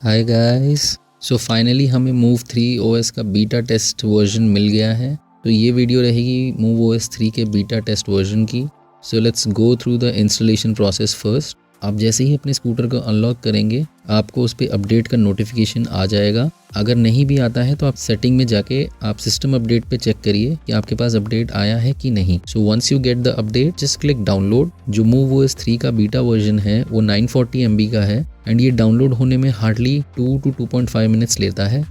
Hi guys. So finally हमें move 3 OS का beta test version मिल गया है। तो ये वीडियो रहेगी मूव OS 3 के बीटा टेस्ट वर्जन की। So let's go through the installation process first. आप जैसे ही अपने स्कूटर को अनलॉक करेंगे आपको उस पर अपडेट का नोटिफिकेशन आ जाएगा। अगर नहीं भी आता है तो आप सेटिंग में जाके आप सिस्टम अपडेट पे चेक करिए कि आपके पास अपडेट आया है कि नहीं। So once you get the update just click download. जो मूव OS 3 का बीटा वर्जन है वो 940 MB का है एंड ये डाउनलोड होने में हार्डली 2 to 2.5 मिनट्स लेता है।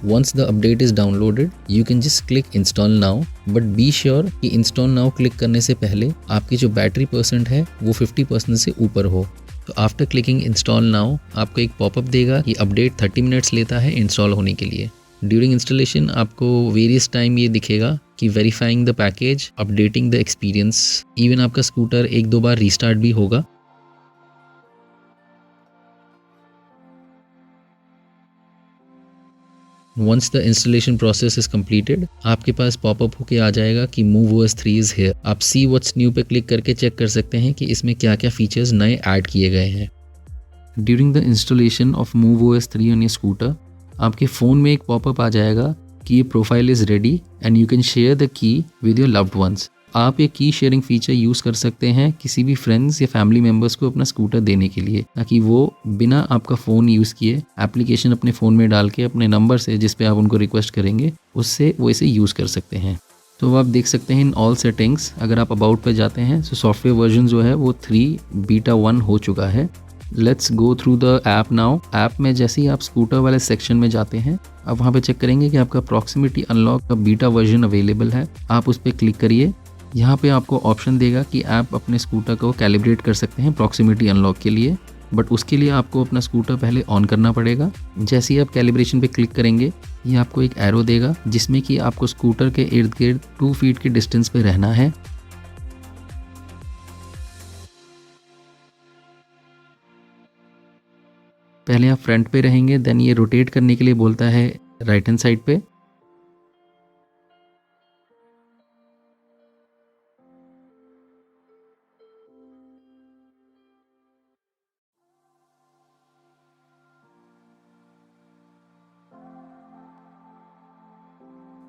Once the update is downloaded, you can just click install now, but be sure कि install now क्लिक करने से पहले आपकी जो बैटरी परसेंट है वो 50% से ऊपर हो। तो आफ्टर क्लिकिंग इंस्टॉल नाउ आपको एक पॉपअप देगा कि अपडेट 30 मिनट्स लेता है इंस्टॉल होने के लिए। ड्यूरिंग इंस्टॉलेशन आपको वेरियस टाइम ये दिखेगा कि verifying the package, updating the experience, even आपका स्कूटर 1-2 बार रीस्टार्ट भी होगा। Once the installation process is completed, आपके पास पॉपअप होके आ जाएगा कि मूव OS 3 is here। आप see what's new पे क्लिक करके चेक कर सकते हैं कि इसमें क्या क्या फीचर्स नए ऐड किए गए हैं। During the installation of move OS 3 on your scooter, आपके फ़ोन में एक पॉपअप आ जाएगा कि ये profile is ready and you can share the key with your loved ones. आप ये की शेयरिंग फीचर यूज़ कर सकते हैं किसी भी फ्रेंड्स या फैमिली मेम्बर्स को अपना स्कूटर देने के लिए, ताकि वो बिना आपका फ़ोन यूज़ किए एप्लीकेशन अपने फ़ोन में डाल के अपने नंबर से जिस पे आप उनको रिक्वेस्ट करेंगे उससे वो इसे यूज़ कर सकते हैं। तो आप देख सकते हैं इन ऑल सेटिंग्स अगर आप अबाउट पे जाते हैं तो सॉफ्टवेयर वर्जन जो है वो 3 बीटा 1 हो चुका है। Let's go through the app now. App में जैसे ही आप स्कूटर वाले सेक्शन में जाते हैं आप वहाँ पे चेक करेंगे कि आपका प्रॉक्सिमिटी अनलॉक का बीटा वर्जन अवेलेबल है। आप उस पर क्लिक करिए। यहाँ पे आपको ऑप्शन देगा कि आप अपने स्कूटर को कैलिब्रेट कर सकते हैं प्रॉक्सिमिटी अनलॉक के लिए, बट उसके लिए आपको अपना स्कूटर पहले ऑन करना पड़ेगा। जैसे ही आप कैलिब्रेशन पे क्लिक करेंगे ये आपको एक एरो देगा जिसमें कि आपको स्कूटर के इर्द गिर्द 2 फीट के डिस्टेंस पे रहना है। पहले आप फ्रंट पे रहेंगे, देन ये रोटेट करने के लिए बोलता है राइट हैंड साइड पे।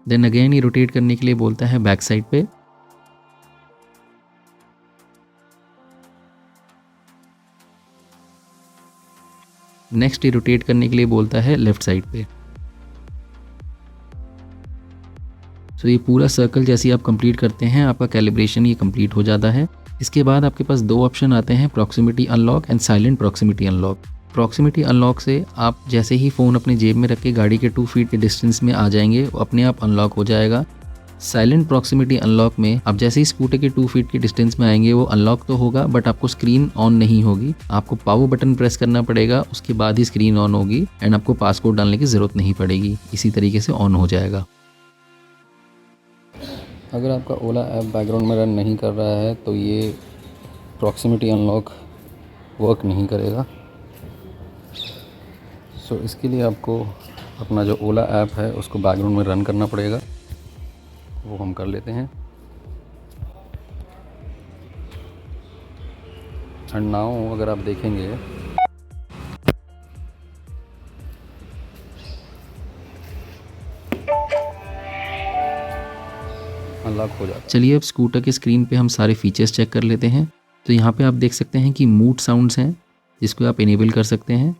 देन अगेन ये रोटेट करने के लिए बोलता है बैक साइड पे। नेक्स्ट ये रोटेट करने के लिए बोलता है लेफ्ट साइड पे। तो ये पूरा सर्कल जैसे ही आप कंप्लीट करते हैं आपका कैलिब्रेशन ये कंप्लीट हो जाता है। इसके बाद आपके पास 2 ऑप्शन आते हैं, proximity unlock and silent proximity unlock. Proximity unlock से आप जैसे ही फ़ोन अपने जेब में रख के गाड़ी के 2 फीट के डिस्टेंस में आ जाएंगे वो अपने आप अनलॉक हो जाएगा। साइलेंट प्रॉक्सिमिटी अनलॉक में आप जैसे ही स्कूटर के 2 फीट के डिस्टेंस में आएंगे वो अनलॉक तो होगा बट आपको स्क्रीन ऑन नहीं होगी। आपको पावर बटन प्रेस करना पड़ेगा, उसके बाद ही स्क्रीन ऑन होगी एंड आपको पासकोड डालने की ज़रूरत नहीं पड़ेगी। इसी तरीके से ऑन हो जाएगा। अगर आपका ओला ऐप बैकग्राउंड में रन नहीं कर रहा है तो ये प्रॉक्सिमिटी अनलॉक वर्क नहीं करेगा। सो इसके लिए आपको अपना जो ओला ऐप है उसको बैकग्राउंड में रन करना पड़ेगा, वो हम कर लेते हैं। एंड नाउ अगर आप देखेंगे अनलॉक हो जाता है। चलिए अब स्कूटर के स्क्रीन पे हम सारे फीचर्स चेक कर लेते हैं। तो यहाँ पे आप देख सकते हैं कि मूड साउंड्स हैं जिसको आप इनेबल कर सकते हैं।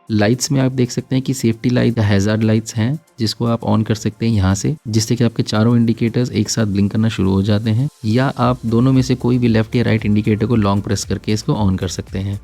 लाइट्स में आप देख सकते हैं कि सेफ्टी लाइट, हैज़ार्ड लाइट्स हैं जिसको आप ऑन कर सकते हैं यहाँ से, जिससे कि आपके चारों इंडिकेटर्स एक साथ ब्लिंक करना शुरू हो जाते हैं। या आप दोनों में से कोई भी लेफ्ट या राइट इंडिकेटर को लॉन्ग प्रेस करके इसको ऑन कर सकते हैं।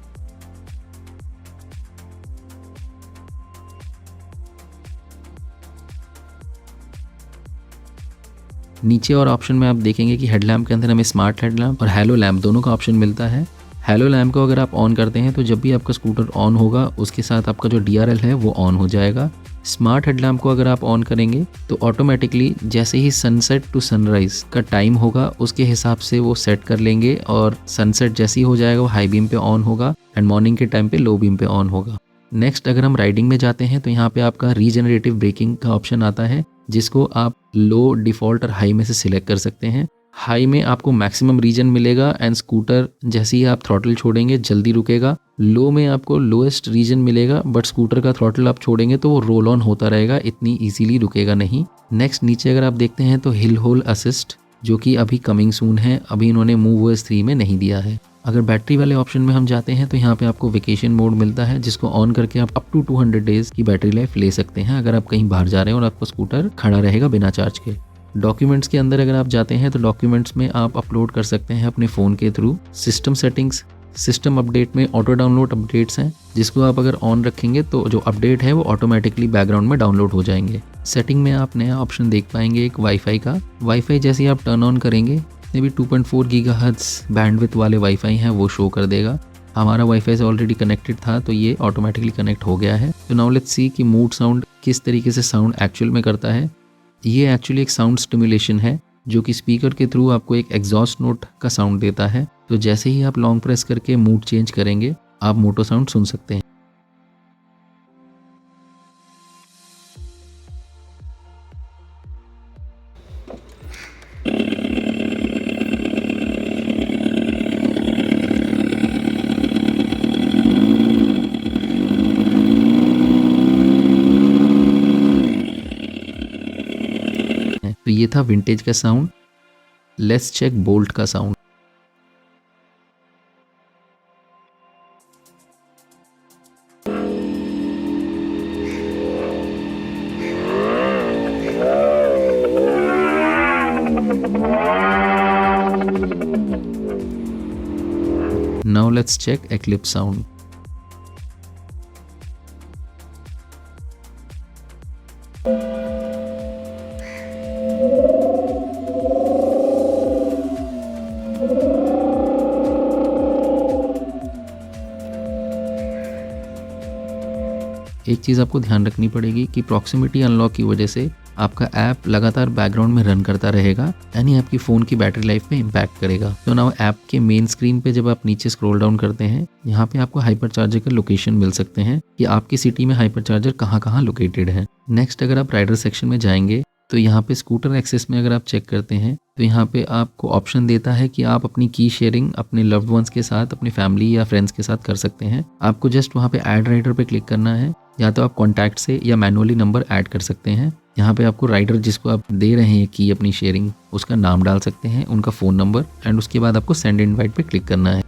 नीचे और ऑप्शन में आप देखेंगे कि हेडलैम्प के अंदर हमें स्मार्ट हेडलैम्प और हेलो लैम्प दोनों का ऑप्शन मिलता है। हेलो लैम्प को अगर आप ऑन करते हैं तो जब भी आपका स्कूटर ऑन होगा उसके साथ आपका जो DRL है वो ऑन हो जाएगा। स्मार्ट हेडलैम्प को अगर आप ऑन करेंगे तो ऑटोमेटिकली जैसे ही सनसेट टू सनराइज का टाइम होगा उसके हिसाब से वो सेट कर लेंगे और सनसेट जैसे ही हो जाएगा वो हाई बीम पे ऑन होगा एंड मॉर्निंग के टाइम पे लो बीम पे ऑन होगा। नेक्स्ट अगर हम राइडिंग में जाते हैं तो यहाँ पे आपका रीजनरेटिव ब्रेकिंग का ऑप्शन आता है जिसको आप लो, डिफ़ॉल्ट और हाई में से सिलेक्ट कर सकते हैं। हाई में आपको मैक्सिमम रीजन मिलेगा एंड स्कूटर जैसे ही आप थ्रॉटल छोड़ेंगे जल्दी रुकेगा। लो में आपको लोएस्ट रीजन मिलेगा बट स्कूटर का थ्रॉटल आप छोड़ेंगे तो वो रोल ऑन होता रहेगा, इतनी इजीली रुकेगा नहीं। नेक्स्ट नीचे अगर आप देखते हैं तो हिल होल असिस्ट जो कि अभी कमिंग सून है, अभी इन्होंने MoveOS 3 में नहीं दिया है। अगर बैटरी वाले ऑप्शन में हम जाते हैं तो यहाँ पे आपको वेकेशन मोड मिलता है जिसको ऑन करके आप अप टू 200 डेज की बैटरी लाइफ ले सकते हैं अगर आप कहीं बाहर जा रहे हैं और आपका स्कूटर खड़ा रहेगा बिना चार्ज के। डॉक्यूमेंट्स के अंदर अगर आप जाते हैं तो डॉक्यूमेंट्स में आप अपलोड कर सकते हैं अपने फ़ोन के through. System settings, system update में ऑटो डाउनलोड अपडेट्स हैं जिसको आप अगर ऑन रखेंगे तो जो अपडेट है वो ऑटोमेटिकली बैकग्राउंड में डाउनलोड हो जाएंगे। सेटिंग में आप नया ऑप्शन देख पाएंगे एक वाईफाई का। वाईफाई जैसे ही आप टर्न ऑन करेंगे जितने भी 2.4 गीगाहर्ट्ज़ बैंडविड्थ वाले वाईफाई हैं वो शो कर देगा। हमारा वाईफाई से ऑलरेडी कनेक्टेड था तो ये ऑटोमेटिकली कनेक्ट हो गया है। तो नाउ लेट्स सी कि मूड साउंड किस तरीके से साउंड एक्चुअल में करता है। ये एक्चुअली एक साउंड स्टिमुलेशन है जो कि स्पीकर के थ्रू आपको एक एग्जॉस्ट नोट का साउंड देता है। तो जैसे ही आप लॉन्ग प्रेस करके मूड चेंज करेंगे आप मोटो साउंड सुन सकते हैं। तो ये था विंटेज का साउंड। लेट्स चेक बोल्ट का sound. Now let's check Eclipse sound. एक चीज़ आपको ध्यान रखनी पड़ेगी कि प्रॉक्सिमिटी अनलॉक की वजह से आपका ऐप लगातार बैकग्राउंड में रन करता रहेगा, यानी आपकी फ़ोन की बैटरी लाइफ में इम्पैक्ट करेगा। तो नाउ ऐप के मेन स्क्रीन पे जब आप नीचे स्क्रॉल डाउन करते हैं, यहाँ पे आपको हाइपर चार्जर का लोकेशन मिल सकते हैं कि आपकी सिटी में हाइपर चार्जर कहाँ कहाँ लोकेटेड है। नेक्स्ट अगर आप राइडर सेक्शन में जाएंगे तो यहाँ पे स्कूटर एक्सेस में अगर आप चेक करते हैं तो यहाँ पे आपको ऑप्शन देता है कि आप अपनी की शेयरिंग अपने लव्ड वंस के साथ, अपनी फैमिली या फ्रेंड्स के साथ कर सकते हैं। आपको जस्ट वहाँ पे ऐड राइडर पे क्लिक करना है, या तो आप कॉन्टैक्ट से या मैनुअली नंबर ऐड कर सकते हैं। यहाँ पे आपको राइडर जिसको आप दे रहे हैं की अपनी शेयरिंग, उसका नाम डाल सकते हैं, उनका फ़ोन नंबर एंड उसके बाद आपको सेंड इनवाइट पे क्लिक करना है।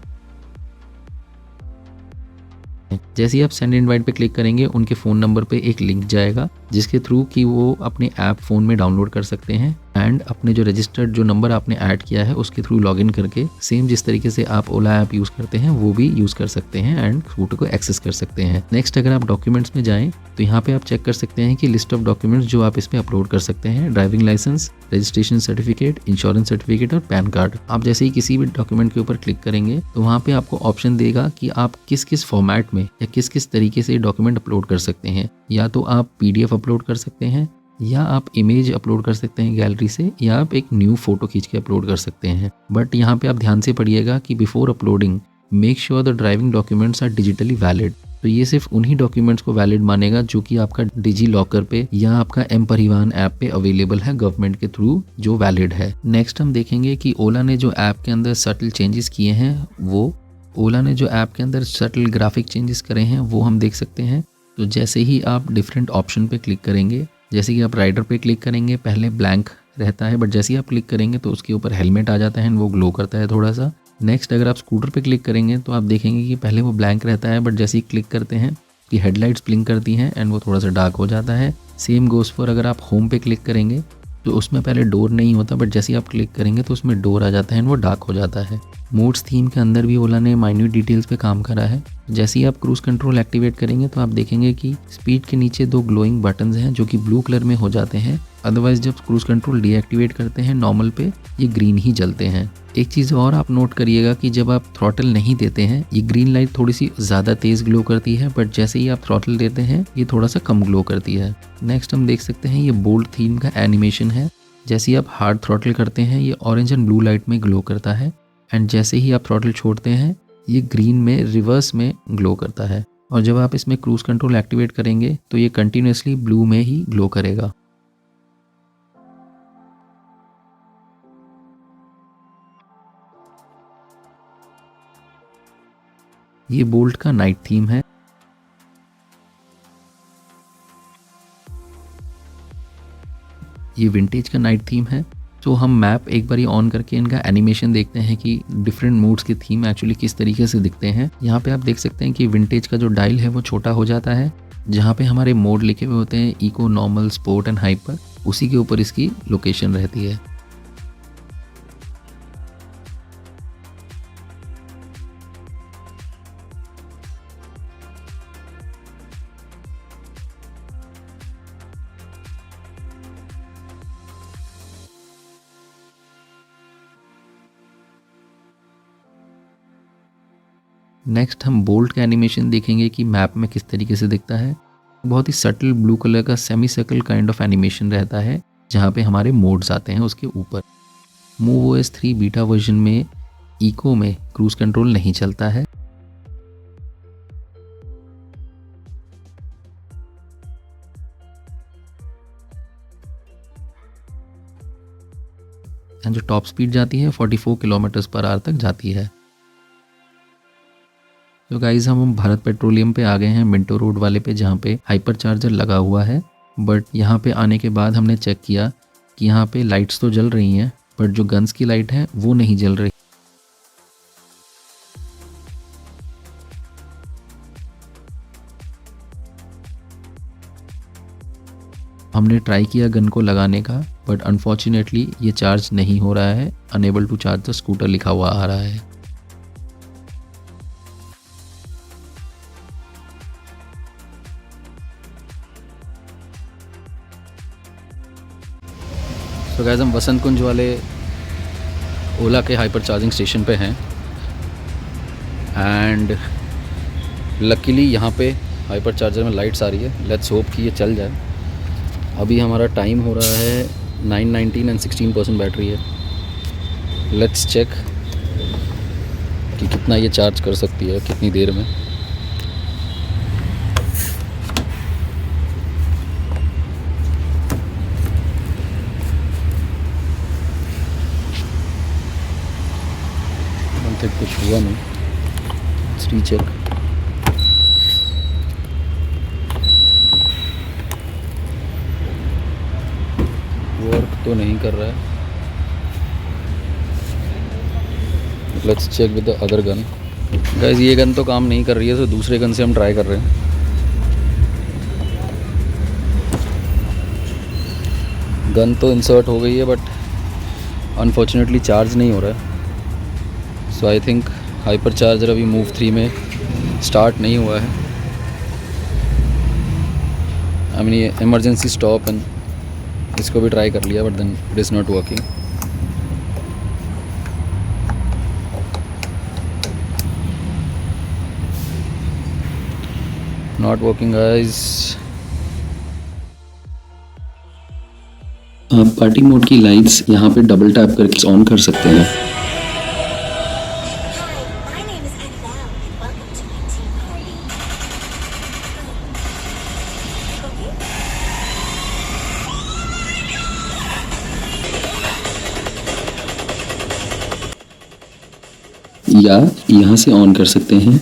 जैसे ही आप सेंड इनवाइट पे क्लिक करेंगे उनके फ़ोन नंबर पे एक लिंक जाएगा जिसके थ्रू कि वो अपने ऐप फ़ोन में डाउनलोड कर सकते हैं एंड अपने जो रजिस्टर्ड जो नंबर आपने ऐड किया है उसके थ्रू लॉगिन करके सेम जिस तरीके से आप ओला ऐप यूज़ करते हैं वो भी यूज़ कर सकते हैं एंड स्कूटर को एक्सेस कर सकते हैं। नेक्स्ट अगर आप डॉक्यूमेंट्स में जाएँ तो यहाँ पे आप चेक कर सकते हैं कि लिस्ट ऑफ डॉक्यूमेंट्स जो आप इसमें अपलोड कर सकते हैं, driving licence, registration certificate, insurance certificate और पैन कार्ड। आप जैसे ही किसी भी डॉक्यूमेंट के ऊपर क्लिक करेंगे तो वहाँ पे आपको ऑप्शन देगा कि आप किस किस फॉर्मेट में या किस किस तरीके से डॉक्यूमेंट अपलोड कर सकते हैं। या तो आप PDF अपलोड कर सकते हैं, या आप इमेज अपलोड कर सकते हैं गैलरी से, या आप एक न्यू फोटो खींच के अपलोड कर सकते हैं। बट यहाँ पे आप ध्यान से पढ़िएगा कि before uploading make sure the driving documents are digitally valid. तो ये सिर्फ उन्हीं डॉक्यूमेंट्स को वैलिड मानेगा जो कि आपका डिजी लॉकर पे या आपका एम परिवहन ऐप पे अवेलेबल है गवर्नमेंट के थ्रू जो वैलिड है। नेक्स्ट हम देखेंगे कि ओला ने जो ऐप के अंदर सटल चेंजेस किए हैं ओला ने जो ऐप के अंदर सटल ग्राफिक चेंजेस करे हैं वो हम देख सकते हैं। तो जैसे ही आप डिफरेंट ऑप्शन पे क्लिक करेंगे, जैसे कि आप राइडर पे क्लिक करेंगे पहले ब्लैंक रहता है, बट जैसे ही आप क्लिक करेंगे तो उसके ऊपर हेलमेट आ जाता है एंड वो ग्लो करता है थोड़ा सा। नेक्स्ट अगर आप स्कूटर पे क्लिक करेंगे तो आप देखेंगे कि पहले वो ब्लैंक रहता है, बट जैसे ही क्लिक करते हैं कि हेडलाइट्स ब्लिंक करती हैं एंड वो थोड़ा सा डार्क हो जाता है। सेम गोस फॉर अगर आप होम पे क्लिक करेंगे तो उसमें पहले डोर नहीं होता, बट जैसे ही आप क्लिक करेंगे तो उसमें डोर आ जाता है एंड वो डार्क हो जाता है। मोड्स थीम के अंदर भी ओला ने माइन्यूट डिटेल्स पे काम करा है। जैसे ही आप क्रूज कंट्रोल एक्टिवेट करेंगे तो आप देखेंगे कि स्पीड के नीचे 2 ग्लोइंग बटन्स हैं जो कि ब्लू कलर में हो जाते हैं। अदरवाइज जब क्रूज कंट्रोल डीएक्टिवेट करते हैं नॉर्मल पे ये ग्रीन ही जलते हैं। एक चीज़ और आप नोट करिएगा कि जब आप थ्रॉटल नहीं देते हैं ये ग्रीन लाइट थोड़ी सी ज़्यादा तेज़ ग्लो करती है, बट जैसे ही आप थ्रॉटल देते हैं ये थोड़ा सा कम ग्लो करती है। नेक्स्ट हम देख सकते हैं ये बोल्ट थीम का एनिमेशन है। जैसे ही आप हार्ड थ्रॉटल करते हैं ये ऑरेंज एंड ब्लू लाइट में ग्लो करता है एंड जैसे ही आप थ्रॉटल छोड़ते हैं ये ग्रीन में रिवर्स में ग्लो करता है। और जब आप इसमें क्रूज कंट्रोल एक्टिवेट करेंगे तो ये कंटिन्यूसली ब्लू में ही ग्लो करेगा। ये बोल्ट का नाइट थीम है। ये विंटेज का नाइट थीम है। तो हम मैप एक बारी ऑन करके इनका एनिमेशन देखते हैं कि डिफरेंट मूड्स के थीम एक्चुअली किस तरीके से दिखते हैं। यहाँ पे आप देख सकते हैं कि विंटेज का जो डायल है वो छोटा हो जाता है। जहाँ पे हमारे मोड लिखे हुए होते हैं eco, normal, sport and hyper, उसी के ऊपर इसकी लोकेशन रहती है। नेक्स्ट हम बोल्ट का एनिमेशन देखेंगे कि मैप में किस तरीके से दिखता है। बहुत ही सटल ब्लू कलर का semi circle kind of animation रहता है जहाँ पे हमारे मोड्स आते हैं उसके ऊपर। MoveOS 3 बीटा वर्जन में इको में क्रूज कंट्रोल नहीं चलता है। जो टॉप स्पीड जाती है 44 km/h तक जाती है। तो गाइज हम भारत पेट्रोलियम पे आ गए हैं, मिंटो रोड वाले पे, जहाँ पे हाइपर चार्जर लगा हुआ है। बट यहाँ पे आने के बाद हमने चेक किया कि यहाँ पे लाइट्स तो जल रही हैं बट जो गन्स की लाइट है वो नहीं जल रही। हमने ट्राई किया गन को लगाने का बट अनफॉर्चुनेटली ये चार्ज नहीं हो रहा है। Unable to charge the scooter लिखा हुआ आ रहा है। तो गाइस हम वसंत कुंज वाले ओला के हाइपर चार्जिंग स्टेशन पे हैं एंड लकीली यहाँ पे हाइपर चार्जर में लाइट्स आ रही है। लेट्स होप कि ये चल जाए। अभी हमारा टाइम हो रहा है 9:19 एंड 16% बैटरी है। लेट्स चेक कि कितना ये चार्ज कर सकती है, कितनी देर में। कुछ हुआ नहीं। Let's recheck. वर्क तो नहीं कर रहा है। Let's check with the other gun. Guys ये गन तो काम नहीं कर रही है, तो दूसरे गन से हम ट्राई कर रहे हैं। गन तो इंसर्ट हो गई है बट अनफॉर्चुनेटली चार्ज नहीं हो रहा है। So I think hyper charger अभी मूव 3 में स्टार्ट नहीं हुआ है। आई मीन ये इमरजेंसी स्टॉप एंड इसको भी ट्राई कर लिया but then it is not working. Not working guys. आप पार्टी मोड की लाइट्स यहाँ पे डबल टैप करके ऑन कर सकते हैं। या यहाँ से ऑन कर सकते हैं।